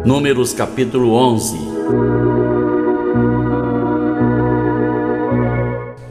Números capítulo 11.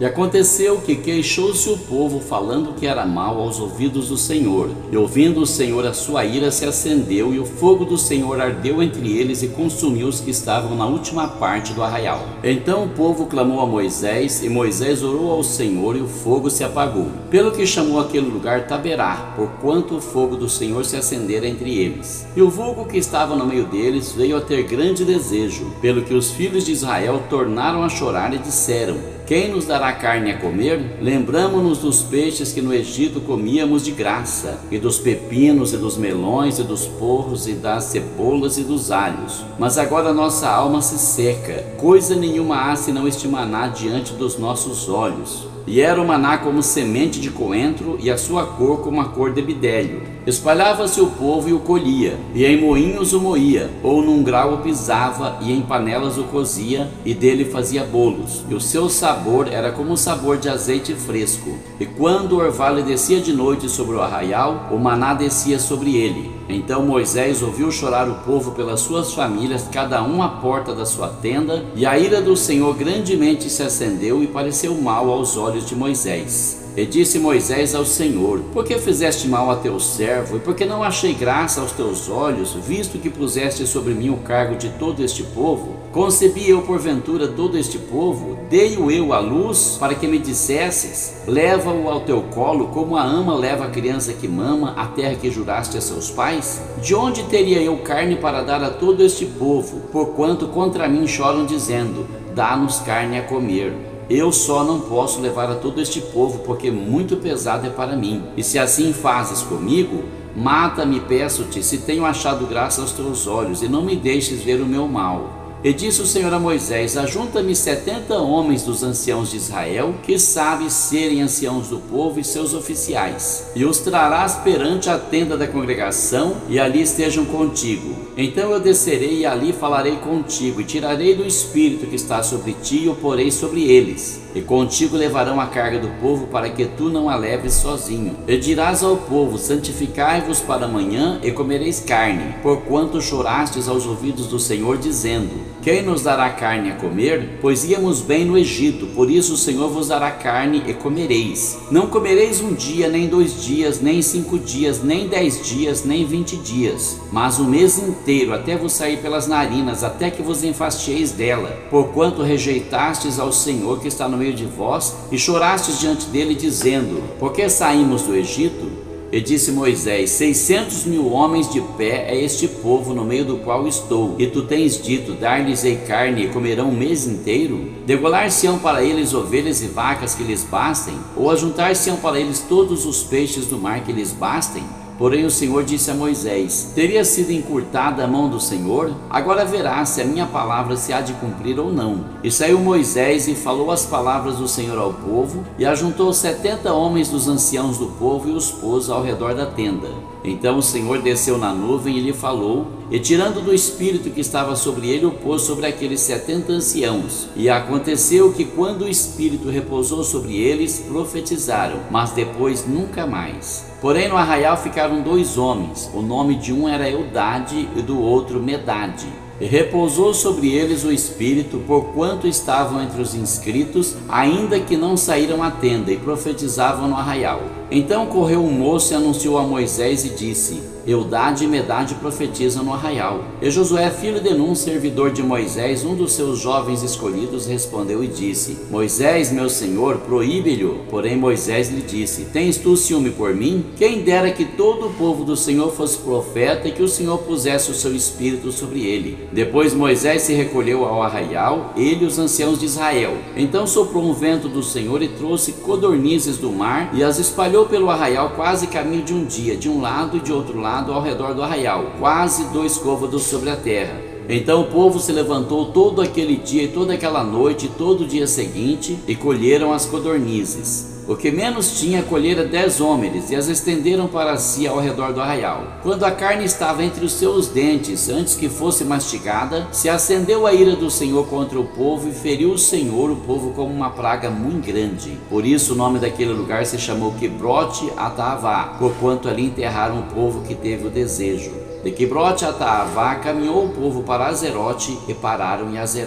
E aconteceu que queixou-se o povo, falando que era mal aos ouvidos do Senhor. E ouvindo o Senhor, a sua ira se acendeu, e o fogo do Senhor ardeu entre eles e consumiu os que estavam na última parte do arraial. Então o povo clamou a Moisés, e Moisés orou ao Senhor, e o fogo se apagou. Pelo que chamou aquele lugar Taberá, porquanto o fogo do Senhor se acendera entre eles. E o vulgo que estava no meio deles veio a ter grande desejo, pelo que os filhos de Israel tornaram a chorar e disseram: quem nos dará carne a comer? Lembramo-nos dos peixes que no Egito comíamos de graça, e dos pepinos, e dos melões, e dos porros, e das cebolas, e dos alhos. Mas agora nossa alma se seca, coisa nenhuma há senão este maná diante dos nossos olhos. E era o maná como semente de coentro, e a sua cor como a cor de bidélio. Espalhava-se o povo e o colhia, e em moinhos o moía, ou num grau o pisava, e em panelas o cozia, e dele fazia bolos. E o seu sabor era como o sabor de azeite fresco. E quando o orvalho descia de noite sobre o arraial, o maná descia sobre ele. Então Moisés ouviu chorar o povo pelas suas famílias, cada um à porta da sua tenda, e a ira do Senhor grandemente se acendeu e pareceu mal aos olhos de Moisés. E disse Moisés ao Senhor: por que fizeste mal a teu servo, e por que não achei graça aos teus olhos, visto que puseste sobre mim o cargo de todo este povo? Concebi eu porventura todo este povo? Dei-o eu à luz, para que me dissesses: leva-o ao teu colo, como a ama leva a criança que mama, a terra que juraste a seus pais? De onde teria eu carne para dar a todo este povo, porquanto contra mim choram, dizendo: dá-nos carne a comer? Eu só não posso levar a todo este povo, porque muito pesado é para mim. E se assim fazes comigo, mata-me, peço-te, se tenho achado graça aos teus olhos, e não me deixes ver o meu mal. E disse o Senhor a Moisés: ajunta-me 70 homens dos anciãos de Israel, que sabem serem anciãos do povo, e seus oficiais, e os trarás perante a tenda da congregação, e ali estejam contigo. Então eu descerei, e ali falarei contigo, e tirarei do espírito que está sobre ti, e o porei sobre eles. E contigo levarão a carga do povo, para que tu não a leves sozinho. E dirás ao povo: santificai-vos para amanhã, e comereis carne, porquanto chorastes aos ouvidos do Senhor, dizendo: quem nos dará carne a comer? Pois íamos bem no Egito, por isso o Senhor vos dará carne e comereis. Não comereis um dia, nem 2 dias, nem 5 dias, nem 10 dias, nem 20 dias, mas o mês inteiro, até vos sair pelas narinas, até que vos enfastieis dela, porquanto rejeitastes ao Senhor que está no meio de vós, e chorastes diante dele, dizendo: por que saímos do Egito? E disse Moisés: 600.000 homens de pé é este povo no meio do qual estou. E tu tens dito: dar-lhes-ei carne e comerão o mês inteiro? Degolar-se-ão para eles ovelhas e vacas que lhes bastem? Ou ajuntar-se-ão para eles todos os peixes do mar que lhes bastem? Porém o Senhor disse a Moisés: teria sido encurtada a mão do Senhor? Agora verás se a minha palavra se há de cumprir ou não. E saiu Moisés e falou as palavras do Senhor ao povo, e ajuntou 70 homens dos anciãos do povo, e os pôs ao redor da tenda. Então o Senhor desceu na nuvem e lhe falou, e tirando do espírito que estava sobre ele, o pôs sobre aqueles 70 anciãos. E aconteceu que, quando o espírito repousou sobre eles, profetizaram, mas depois nunca mais. Porém no arraial ficaram 2 homens, o nome de um era Eldade e do outro Medade. E repousou sobre eles o Espírito, porquanto estavam entre os inscritos, ainda que não saíram à tenda, e profetizavam no arraial. Então correu um moço e anunciou a Moisés e disse: Eldade e Medade profetizam no arraial. E Josué, filho de Num, servidor de Moisés, um dos seus jovens escolhidos, respondeu e disse: Moisés, meu senhor, proíbe-lhe. Porém Moisés lhe disse: tens tu ciúme por mim? Quem dera que todo o povo do Senhor fosse profeta, e que o Senhor pusesse o seu espírito sobre ele. Depois Moisés se recolheu ao arraial, ele e os anciãos de Israel. Então soprou um vento do Senhor e trouxe codornizes do mar, e as espalhou pelo arraial quase caminho de um dia, de um lado e de outro lado ao redor do arraial, quase 2 côvados sobre a terra. Então o povo se levantou todo aquele dia e toda aquela noite e todo o dia seguinte, e colheram as codornizes. O que menos tinha colhera 10 homens, e as estenderam para si ao redor do arraial. Quando a carne estava entre os seus dentes, antes que fosse mastigada, se acendeu a ira do Senhor contra o povo, e feriu o Senhor o povo como uma praga muito grande. Por isso o nome daquele lugar se chamou Quebrote Atavá, porquanto ali enterraram o povo que teve o desejo. De Quibrote a Taavá caminhou o povo para Azerote e pararam em Azerote.